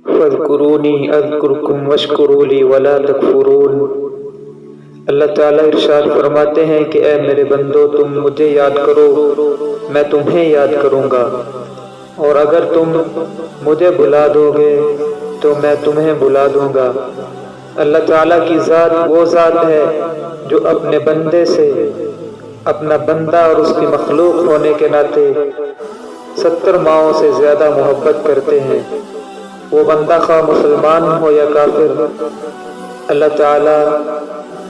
فاذکرونی اذکرکم واشکروا لی ولا تکفرون۔ اللہ تعالیٰ ارشاد فرماتے ہیں کہ اے میرے بندو، تم مجھے یاد کرو، میں تمہیں یاد کروں گا، اور اگر تم مجھے بلا دو گے تو میں تمہیں بلا دوں گا۔ اللہ تعالیٰ کی ذات وہ ذات ہے جو اپنے بندے سے، اپنا بندہ اور اس کی مخلوق ہونے کے ناطے 70 ماؤں سے زیادہ محبت کرتے ہیں۔ وہ بندہ خواہ مسلمان ہو یا کافر، اللہ تعالیٰ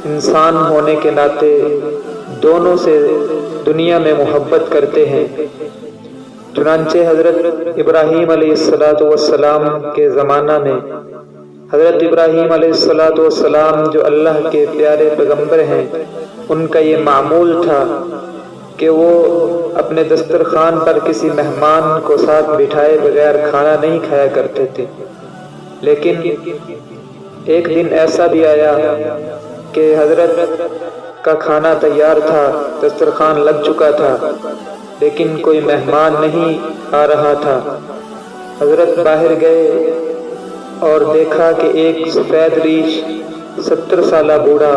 انسان ہونے کے ناطے دونوں سے دنیا میں محبت کرتے ہیں۔ چنانچہ حضرت ابراہیم علیہ السلام کے زمانہ میں حضرت ابراہیم علیہ السلام جو اللہ کے پیارے پیغمبر ہیں، ان کا یہ معمول تھا کہ وہ اپنے دسترخوان پر کسی مہمان کو ساتھ بٹھائے بغیر کھانا نہیں کھایا کرتے تھے۔ لیکن ایک دن ایسا بھی آیا کہ حضرت کا کھانا تیار تھا، دسترخوان لگ چکا تھا، لیکن کوئی مہمان نہیں آ رہا تھا۔ حضرت باہر گئے اور دیکھا کہ ایک سفید ریش 70 سالہ بوڑھا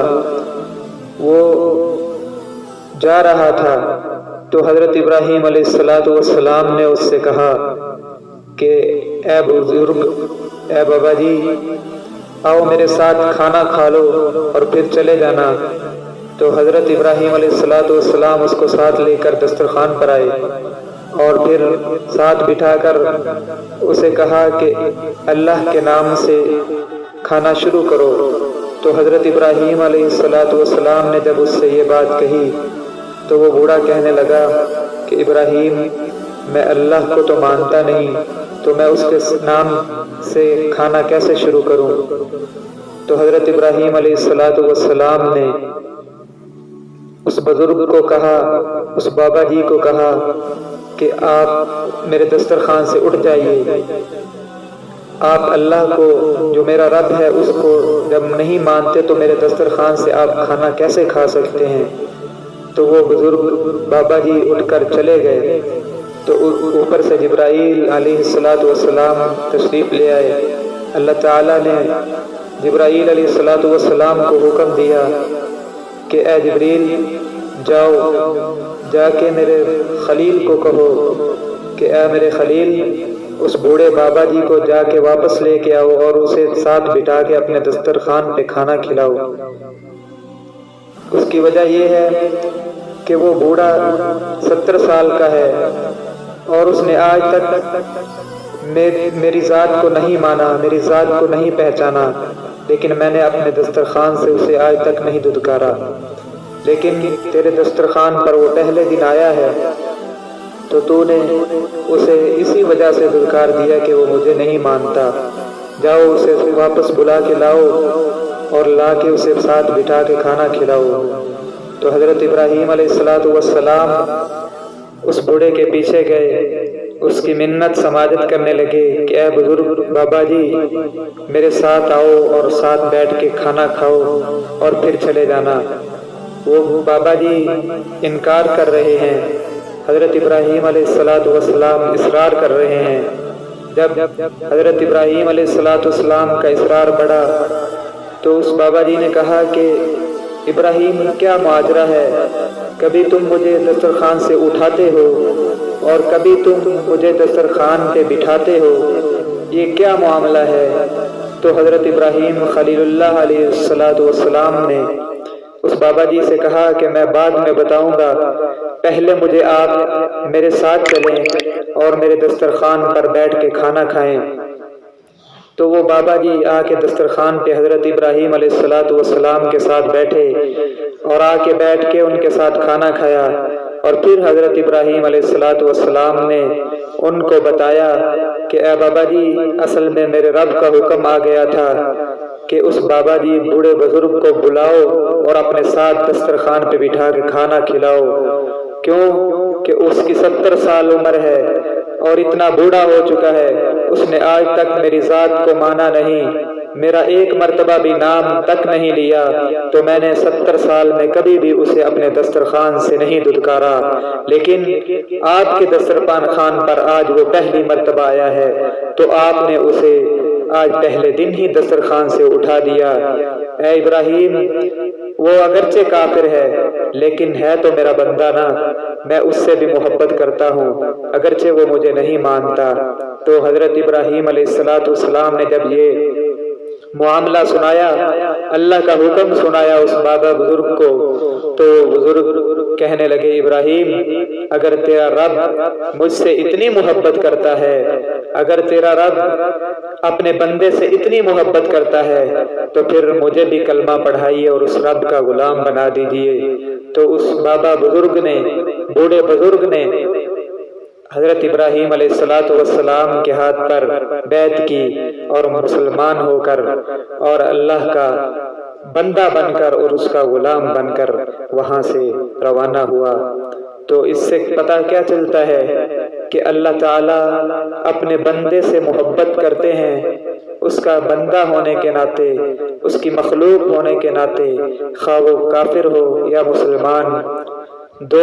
وہ جا رہا تھا، تو حضرت ابراہیم علیہ السلام نے اس سے کہا کہ اے بزرگ، اے بابا جی، آؤ میرے ساتھ کھانا کھا لو اور پھر چلے جانا۔ تو حضرت ابراہیم علیہ السلام اس کو ساتھ لے کر دسترخوان پر آئے اور پھر ساتھ بٹھا کر اسے کہا کہ اللہ کے نام سے کھانا شروع کرو۔ تو حضرت ابراہیم علیہ السلام نے جب اس سے یہ بات کہی تو وہ بوڑھا کہنے لگا کہ ابراہیم، میں اللہ کو تو مانتا نہیں، تو میں اس کے نام سے کھانا کیسے شروع کروں؟ تو حضرت ابراہیم علیہ السلام نے اس بزرگ کو کہا، اس بابا جی کو کہا کہ آپ میرے دسترخوان سے اٹھ جائیے، آپ اللہ کو جو میرا رب ہے اس کو جب نہیں مانتے تو میرے دسترخوان سے آپ کھانا کیسے کھا سکتے ہیں؟ تو وہ بزرگ بابا جی اٹھ کر چلے گئے۔ تو اوپر سے جبرائیل علیہ السلام تشریف لے آئے۔ اللہ تعالیٰ نے جبرائیل علیہ السلام کو حکم دیا کہ اے جبریل، جاؤ جا کے میرے خلیل کو کہو کہ اے میرے خلیل، اس بوڑھے بابا جی کو جا کے واپس لے کے آؤ اور اسے ساتھ بٹھا کے اپنے دسترخوان پہ کھانا کھلاؤ۔ اس کی وجہ یہ ہے کہ وہ بوڑھا 70 سال کا ہے اور اس نے آج تک میری ذات کو نہیں مانا، میری ذات کو نہیں پہچانا، لیکن میں نے اپنے دسترخوان سے اسے آج تک نہیں دھتکارا۔ لیکن تیرے دسترخوان پر وہ پہلے دن آیا ہے تو تو نے اسے اسی وجہ سے دھتکار دیا کہ وہ مجھے نہیں مانتا۔ جاؤ اسے واپس بلا کے لاؤ اور لا کے اسے ساتھ بٹھا کے کھانا کھلاؤ۔ تو حضرت ابراہیم علیہ السلام اس بوڑھے کے پیچھے گئے، اس کی منت سماجت کرنے لگے کہ اے بزرگ بابا جی، میرے ساتھ آؤ اور ساتھ بیٹھ کے کھانا کھاؤ اور پھر چلے جانا۔ وہ بابا جی انکار کر رہے ہیں، حضرت ابراہیم علیہ السلام اصرار کر رہے ہیں۔ جب حضرت ابراہیم علیہ السلام کا اصرار بڑھا تو اس بابا جی نے کہا کہ ابراہیم، کیا ماجرا ہے؟ کبھی تم مجھے دسترخوان سے اٹھاتے ہو اور کبھی تم مجھے دسترخوان پہ بٹھاتے ہو، یہ کیا معاملہ ہے؟ تو حضرت ابراہیم خلیل اللہ علیہ السلام نے اس بابا جی سے کہا کہ میں بعد میں بتاؤں گا، پہلے مجھے آپ میرے ساتھ چلیں اور میرے دسترخوان پر بیٹھ کے کھانا کھائیں۔ تو وہ بابا جی آ کے دسترخوان پہ حضرت ابراہیم علیہ السلام کے ساتھ بیٹھے اور آ کے بیٹھ کے ان کے ساتھ کھانا کھایا، اور پھر حضرت ابراہیم علیہ السلام نے ان کو بتایا کہ اے بابا جی، اصل میں میرے رب کا حکم آ گیا تھا کہ اس بابا جی بوڑھے بزرگ کو بلاؤ اور اپنے ساتھ دسترخوان پہ بٹھا کے کھانا کھلاؤ۔ کیوں کہ اس کی 70 سال عمر ہے اور اتنا بوڑھا ہو چکا ہے، اس نے آج تک میری ذات کو مانا نہیں، میرا ایک مرتبہ بھی نام تک نہیں لیا، تو میں نے 70 سال میں کبھی بھی اسے اپنے دسترخوان سے نہیں دھتکارا، لیکن آپ کے دسترخوان پر آج وہ پہلی مرتبہ آیا ہے، تو آپ نے اسے آج پہلے دن ہی دسترخوان سے اٹھا دیا۔ اے ابراہیم، وہ اگرچہ کافر ہے لیکن ہے تو میرا بندہ نا، میں اس سے بھی محبت کرتا ہوں اگرچہ وہ مجھے نہیں مانتا۔ تو حضرت ابراہیم علیہ السلام نے جب یہ معاملہ سنایا، اللہ کا حکم سنایا اس بابا بزرگ کو، تو بزرگ کہنے لگے ابراہیم، اگر تیرا رب مجھ سے اتنی محبت کرتا ہے، اگر تیرا رب اپنے بندے سے اتنی محبت کرتا ہے تو پھر مجھے بھی کلمہ پڑھائیے اور اس رب کا غلام بنا دیجیے۔ تو اس بابا بزرگ نے، بوڑھے بزرگ نے حضرت ابراہیم علیہ السلام کے ہاتھ پر بیعت کی اور مسلمان ہو کر اور اللہ کا بندہ بن کر اور اس کا غلام بن کر وہاں سے روانہ ہوا۔ تو اس سے پتہ کیا چلتا ہے کہ اللہ تعالیٰ اپنے بندے سے محبت کرتے ہیں، اس کا بندہ ہونے کے ناطے، اس کی مخلوق ہونے کے ناطے، خواہ وہ کافر ہو یا مسلمان، دو